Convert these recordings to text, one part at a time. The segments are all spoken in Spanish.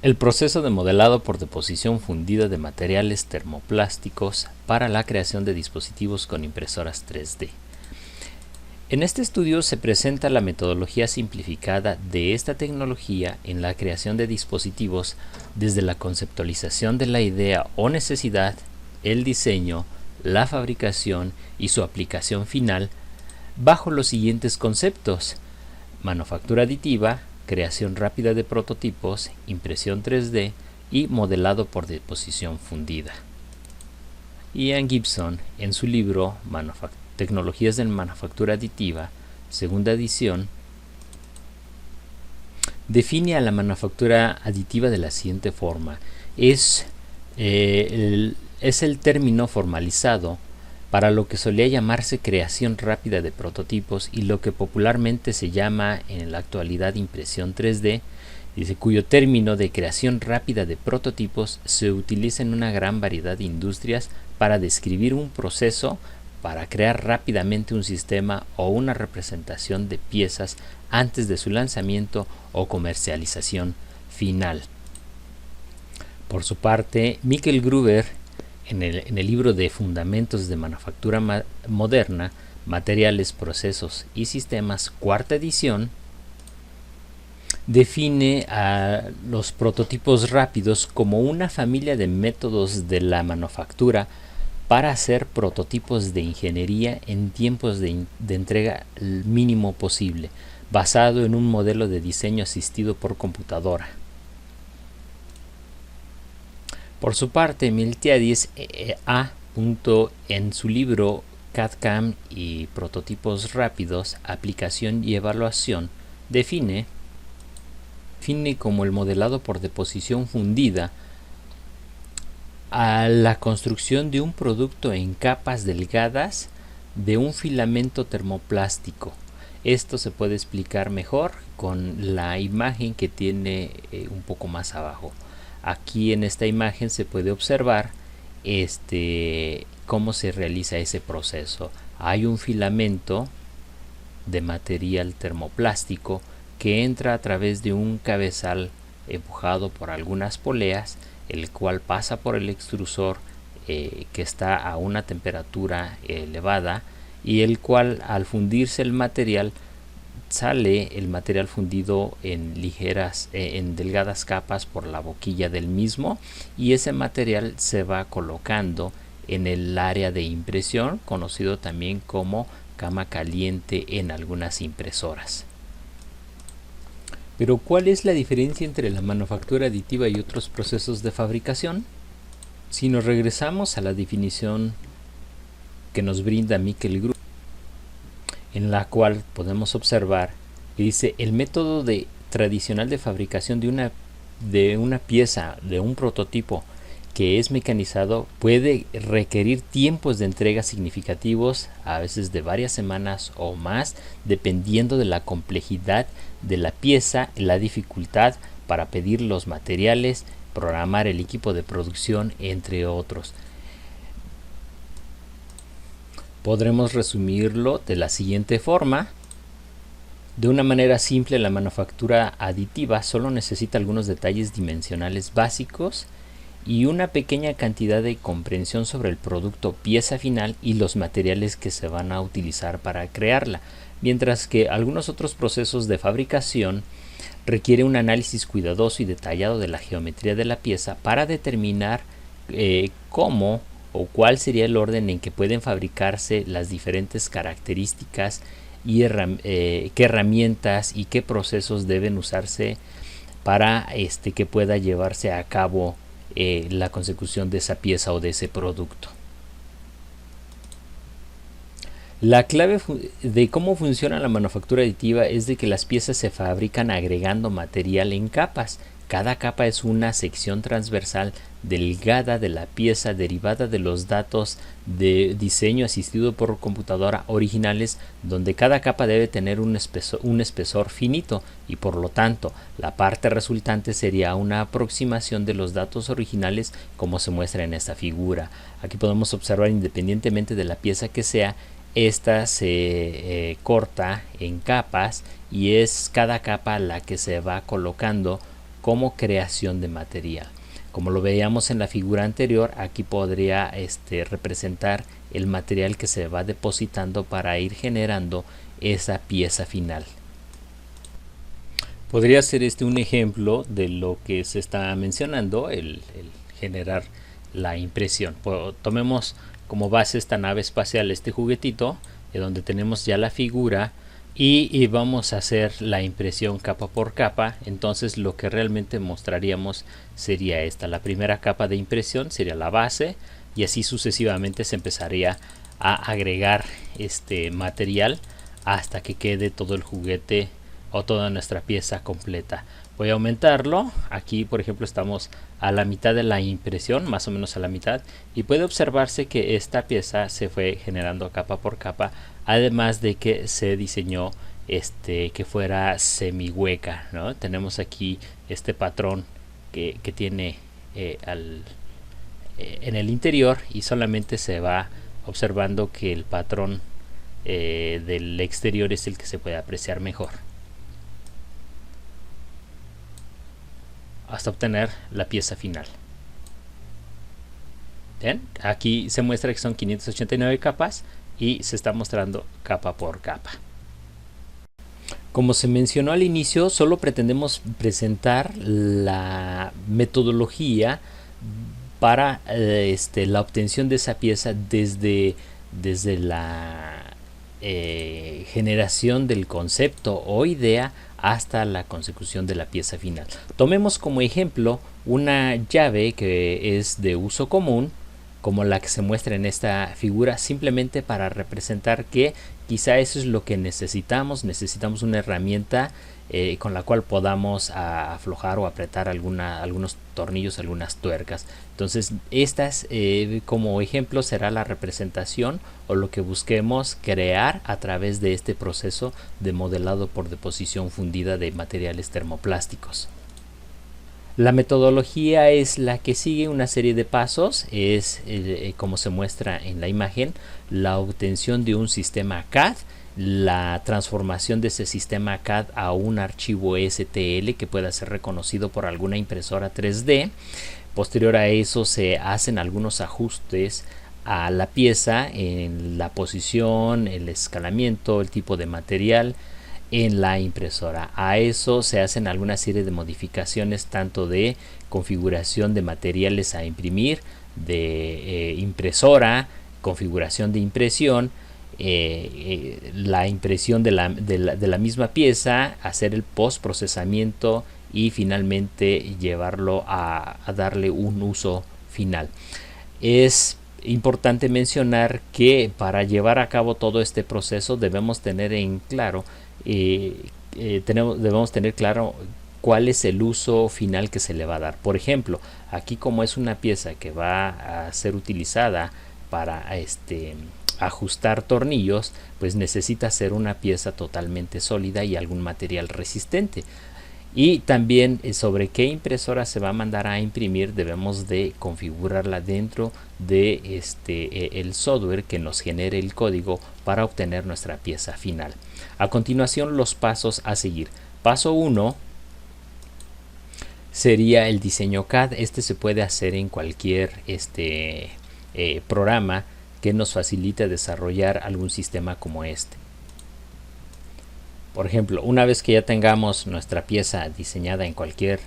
El proceso de modelado por deposición fundida de materiales termoplásticos para la creación de dispositivos con impresoras 3D. En este estudio se presenta la metodología simplificada de esta tecnología en la creación de dispositivos desde la conceptualización de la idea o necesidad, el diseño, la fabricación y su aplicación final bajo los siguientes conceptos: manufactura aditiva, creación rápida de prototipos, impresión 3D y modelado por deposición fundida. Ian Gibson, en su libro Tecnologías de manufactura aditiva, segunda edición, define a la manufactura aditiva de la siguiente forma. Es el término formalizado para lo que solía llamarse creación rápida de prototipos y lo que popularmente se llama en la actualidad impresión 3D, cuyo término de creación rápida de prototipos se utiliza en una gran variedad de industrias para describir un proceso para crear rápidamente un sistema o una representación de piezas antes de su lanzamiento o comercialización final. Por su parte, Mikkel Gruber, en el libro de Fundamentos de Manufactura Moderna, Materiales, Procesos y Sistemas, cuarta edición, define a los prototipos rápidos como una familia de métodos de la manufactura para hacer prototipos de ingeniería en tiempos de entrega el mínimo posible, basado en un modelo de diseño asistido por computadora. Por su parte, Miltiadis en su libro CAD/CAM y prototipos rápidos, aplicación y evaluación, define como el modelado por deposición fundida a la construcción de un producto en capas delgadas de un filamento termoplástico. Esto se puede explicar mejor con la imagen que tiene un poco más abajo. Aquí en esta imagen se puede observar cómo se realiza ese proceso. Hay un filamento de material termoplástico que entra a través de un cabezal empujado por algunas poleas, el cual pasa por el extrusor que está a una temperatura elevada, y el cual, al fundirse el material, sale el material fundido en delgadas capas por la boquilla del mismo, y ese material se va colocando en el área de impresión, conocido también como cama caliente en algunas impresoras. Pero ¿cuál es la diferencia entre la manufactura aditiva y otros procesos de fabricación? Si nos regresamos a la definición que nos brinda Mikkel Gruber, en la cual podemos observar que dice: el método tradicional de fabricación de una pieza, de un prototipo que es mecanizado, puede requerir tiempos de entrega significativos, a veces de varias semanas o más, dependiendo de la complejidad de la pieza, la dificultad para pedir los materiales, programar el equipo de producción, entre otros. Podremos resumirlo de la siguiente forma. De una manera simple, la manufactura aditiva solo necesita algunos detalles dimensionales básicos y una pequeña cantidad de comprensión sobre el producto pieza final y los materiales que se van a utilizar para crearla, mientras que algunos otros procesos de fabricación requieren un análisis cuidadoso y detallado de la geometría de la pieza para determinar cómo o cuál sería el orden en que pueden fabricarse las diferentes características y qué herramientas y qué procesos deben usarse para que pueda llevarse a cabo la consecución de esa pieza o de ese producto. La clave de cómo funciona la manufactura aditiva es de que las piezas se fabrican agregando material en capas. Cada capa es una sección transversal delgada de la pieza derivada de los datos de diseño asistido por computadora originales, donde cada capa debe tener un espesor finito y por lo tanto la parte resultante sería una aproximación de los datos originales como se muestra en esta figura. Aquí podemos observar, independientemente de la pieza que sea, esta se corta en capas y es cada capa la que se va colocando como creación de material. Como lo veíamos en la figura anterior, aquí podría representar el material que se va depositando para ir generando esa pieza final. Podría ser un ejemplo de lo que se está mencionando, el generar la impresión. Tomemos como base esta nave espacial, este juguetito, donde tenemos ya la figura y vamos a hacer la impresión capa por capa. Entonces lo que realmente mostraríamos sería esta. La primera capa de impresión sería la base y así sucesivamente se empezaría a agregar este material hasta que quede todo el juguete o toda nuestra pieza completa. Voy a aumentarlo. Aquí por ejemplo estamos a la mitad de la impresión, más o menos a la mitad, y puede observarse que esta pieza se fue generando capa por capa, además de que se diseñó que fuera semi hueca, ¿no? Tenemos aquí este patrón que tiene en el interior, y solamente se va observando que el patrón del exterior es el que se puede apreciar mejor, hasta obtener la pieza final. ¿Ven? Aquí se muestra que son 589 capas y se está mostrando capa por capa. Como se mencionó al inicio, solo pretendemos presentar la metodología para la obtención de esa pieza desde la generación del concepto o idea hasta la consecución de la pieza final. Tomemos como ejemplo una llave que es de uso común, como la que se muestra en esta figura, simplemente para representar que quizá eso es lo que necesitamos una herramienta con la cual podamos aflojar o apretar algunos tornillos, algunas tuercas. Entonces estas como ejemplo será la representación o lo que busquemos crear a través de este proceso de modelado por deposición fundida de materiales termoplásticos. La metodología es la que sigue una serie de pasos, es como se muestra en la imagen, la obtención de un sistema CAD, la transformación de ese sistema CAD a un archivo STL que pueda ser reconocido por alguna impresora 3D. Posterior a eso se hacen algunos ajustes a la pieza en la posición, el escalamiento, el tipo de material en la impresora. A eso se hacen alguna serie de modificaciones, tanto de configuración de materiales a imprimir, de impresora, configuración de impresión, la impresión de la misma pieza, hacer el post procesamiento y finalmente llevarlo a darle un uso final. Es importante mencionar que para llevar a cabo todo este proceso debemos tener en claro debemos tener claro cuál es el uso final que se le va a dar. Por ejemplo, aquí como es una pieza que va a ser utilizada para ajustar tornillos, pues necesita ser una pieza totalmente sólida y algún material resistente. Y también sobre qué impresora se va a mandar a imprimir debemos de configurarla dentro de el software que nos genere el código para obtener nuestra pieza final. A continuación, los pasos a seguir. Paso 1 sería el diseño CAD. Este se puede hacer en cualquier programa que nos facilite desarrollar algún sistema como este. Por ejemplo, una vez que ya tengamos nuestra pieza diseñada en cualquier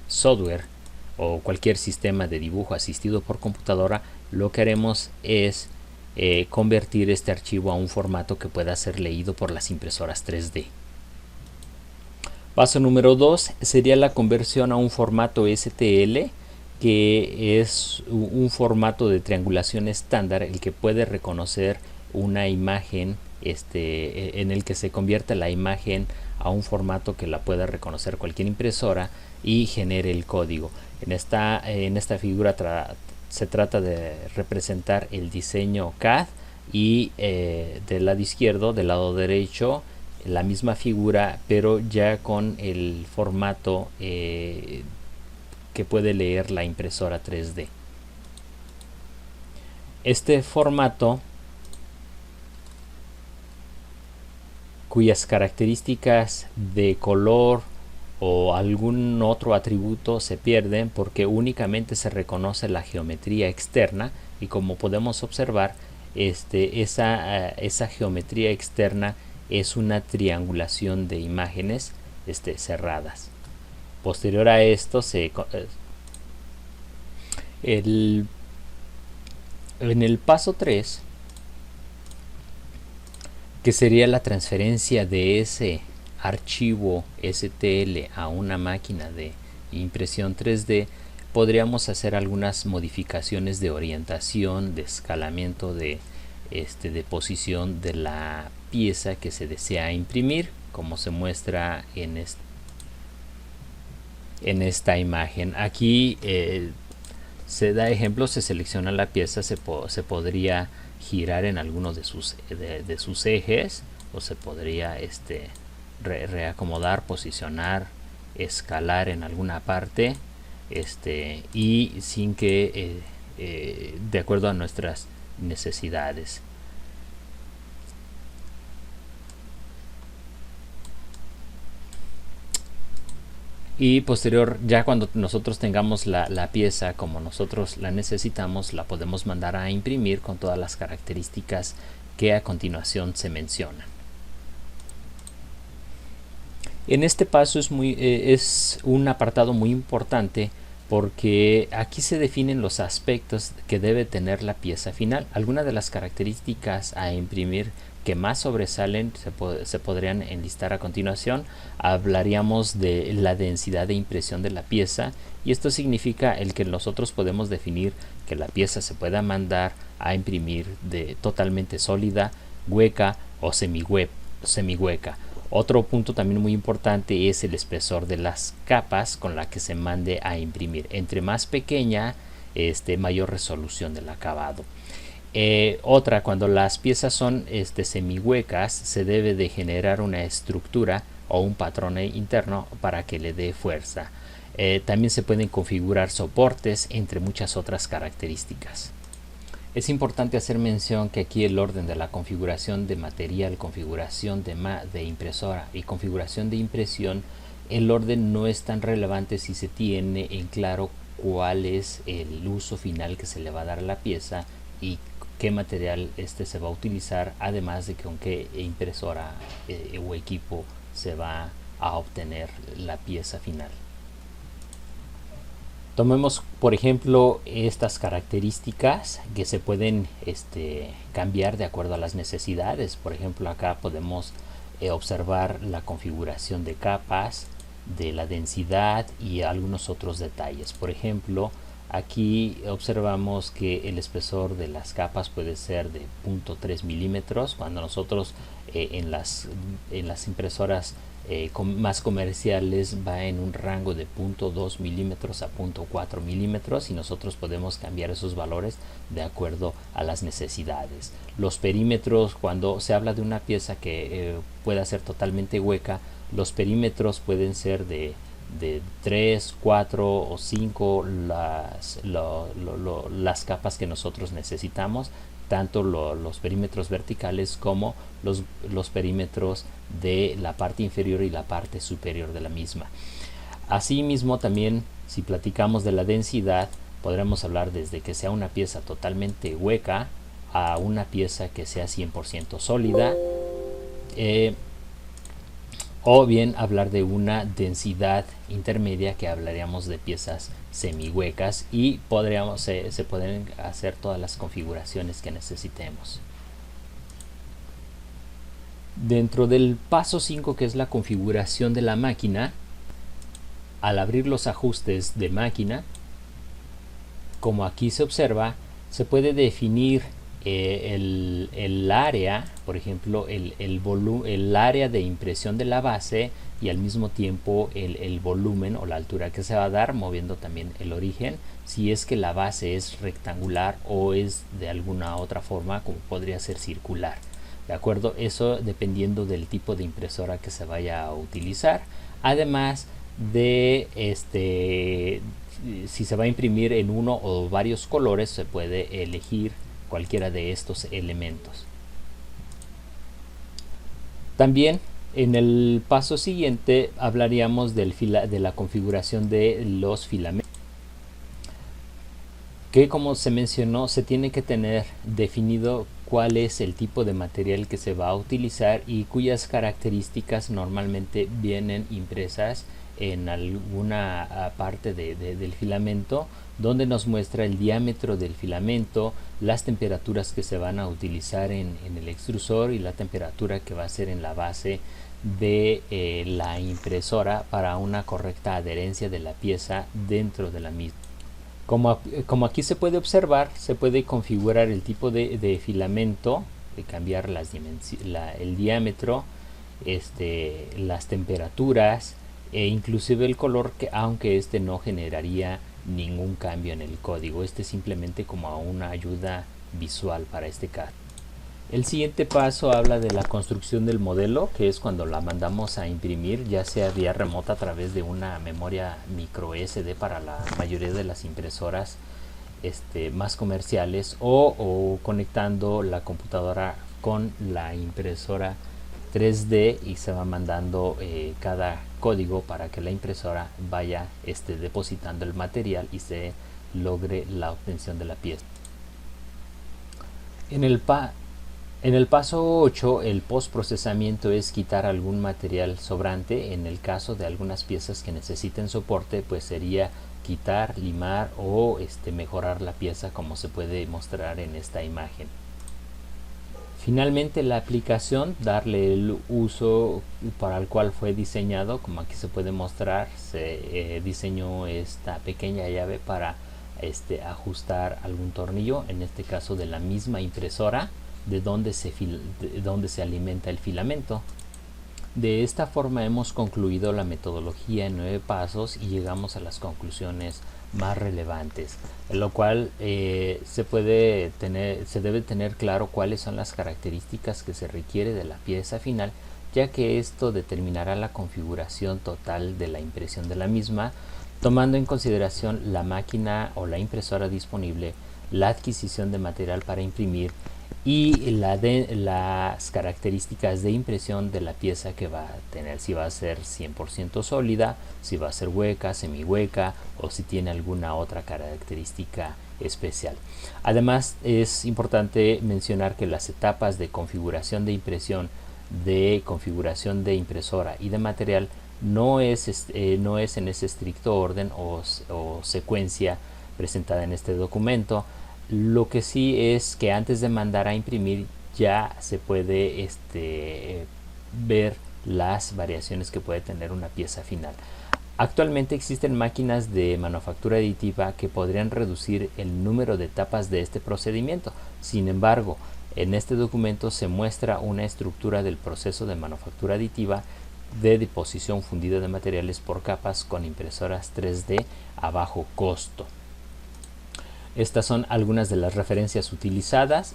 software o cualquier sistema de dibujo asistido por computadora, lo que haremos es convertir este archivo a un formato que pueda ser leído por las impresoras 3D. Paso número 2 sería la conversión a un formato STL, que es un formato de triangulación estándar, el que puede reconocer una imagen en el que se convierte la imagen a un formato que la pueda reconocer cualquier impresora y genere el código. En esta figura se trata de representar el diseño CAD y del lado izquierdo, del lado derecho, la misma figura, pero ya con el formato que puede leer la impresora 3D. Este formato, cuyas características de color, o algún otro atributo se pierden porque únicamente se reconoce la geometría externa, y como podemos observar, esa geometría externa es una triangulación de imágenes cerradas. Posterior a esto, en el paso 3, que sería la transferencia de ese archivo STL a una máquina de impresión 3D, podríamos hacer algunas modificaciones de orientación, de escalamiento, de posición de la pieza que se desea imprimir, como se muestra en esta imagen. Aquí se da ejemplo, se selecciona la pieza, se podría girar en alguno de sus ejes, o se podría reacomodar, posicionar, escalar en alguna parte, y sin que de acuerdo a nuestras necesidades. Y posterior, ya cuando nosotros tengamos la pieza como nosotros la necesitamos, la podemos mandar a imprimir con todas las características que a continuación se mencionan. En este paso es un apartado muy importante, porque aquí se definen los aspectos que debe tener la pieza final. Algunas de las características a imprimir que más sobresalen se podrían enlistar a continuación. Hablaríamos de la densidad de impresión de la pieza, y esto significa el que nosotros podemos definir que la pieza se pueda mandar a imprimir de totalmente sólida, hueca o semihueca. Otro punto también muy importante es el espesor de las capas con la que se mande a imprimir. Entre más pequeña, mayor resolución del acabado. Otra, cuando las piezas son semihuecas, se debe de generar una estructura o un patrón interno para que le dé fuerza. También se pueden configurar soportes, entre muchas otras características. Es importante hacer mención que aquí el orden de la configuración de material, configuración de impresora y configuración de impresión, el orden no es tan relevante si se tiene en claro cuál es el uso final que se le va a dar a la pieza y qué material se va a utilizar, además de con qué impresora o equipo se va a obtener la pieza final. Tomemos, por ejemplo, estas características que se pueden cambiar de acuerdo a las necesidades. Por ejemplo, acá podemos observar la configuración de capas, de la densidad y algunos otros detalles. Por ejemplo, aquí observamos que el espesor de las capas puede ser de 0.3 milímetros, cuando nosotros en las impresoras más comerciales va en un rango de 0.2 milímetros a 0.4 milímetros, y nosotros podemos cambiar esos valores de acuerdo a las necesidades. Los perímetros, cuando se habla de una pieza que pueda ser totalmente hueca, los perímetros pueden ser de 3, 4 o 5 las capas que nosotros necesitamos, tanto los perímetros verticales como los perímetros de la parte inferior y la parte superior de la misma. Asimismo, también si platicamos de la densidad, podremos hablar desde que sea una pieza totalmente hueca a una pieza que sea 100% sólida, o bien hablar de una densidad intermedia, que hablaríamos de piezas semihuecas, y se pueden hacer todas las configuraciones que necesitemos. Dentro del paso 5, que es la configuración de la máquina, al abrir los ajustes de máquina, como aquí se observa, se puede definir el área, por ejemplo, el área de impresión de la base, y al mismo tiempo el volumen o la altura que se va a dar, moviendo también el origen, si es que la base es rectangular o es de alguna otra forma, como podría ser circular. ¿De acuerdo? Eso dependiendo del tipo de impresora que se vaya a utilizar. Además de si se va a imprimir en uno o varios colores, se puede elegir cualquiera de estos elementos. También En el paso siguiente hablaríamos de la configuración de los filamentos, que como se mencionó se tiene que tener definido cuál es el tipo de material que se va a utilizar y cuyas características normalmente vienen impresas en alguna parte del filamento, donde nos muestra el diámetro del filamento, las temperaturas que se van a utilizar en el extrusor y la temperatura que va a ser en la base de la impresora para una correcta adherencia de la pieza dentro de la misma. Como aquí se puede observar, se puede configurar el tipo de filamento, de cambiar el diámetro, las temperaturas e inclusive el color, que aunque este no generaría ningún cambio en el código. Simplemente como una ayuda visual para este caso. El siguiente paso habla de la construcción del modelo, que es cuando la mandamos a imprimir, ya sea vía remota a través de una memoria micro SD para la mayoría de las impresoras más comerciales, o conectando la computadora con la impresora 3D y se va mandando cada código para que la impresora vaya depositando el material y se logre la obtención de la pieza. En el paso 8, el postprocesamiento es quitar algún material sobrante. En el caso de algunas piezas que necesiten soporte, pues sería quitar, limar o mejorar la pieza, como se puede mostrar en esta imagen. Finalmente, la aplicación, darle el uso para el cual fue diseñado. Como aquí se puede mostrar, se diseñó esta pequeña llave para ajustar algún tornillo, en este caso de la misma impresora de donde se alimenta el filamento. De esta forma hemos concluido la metodología en 9 pasos y llegamos a las conclusiones más relevantes, en lo cual se debe tener claro cuáles son las características que se requiere de la pieza final, ya que esto determinará la configuración total de la impresión de la misma, tomando en consideración la máquina o la impresora disponible, la adquisición de material para imprimir y las características de impresión de la pieza que va a tener, si va a ser 100% sólida, si va a ser hueca, semihueca o si tiene alguna otra característica especial. Además, es importante mencionar que las etapas de configuración de impresión, de configuración de impresora y de material no es en ese estricto orden o secuencia presentada en este documento. Lo que sí es que antes de mandar a imprimir ya se puede ver las variaciones que puede tener una pieza final. Actualmente existen máquinas de manufactura aditiva que podrían reducir el número de etapas de este procedimiento. Sin embargo, en este documento se muestra una estructura del proceso de manufactura aditiva de deposición fundida de materiales por capas con impresoras 3D a bajo costo. Estas son algunas de las referencias utilizadas.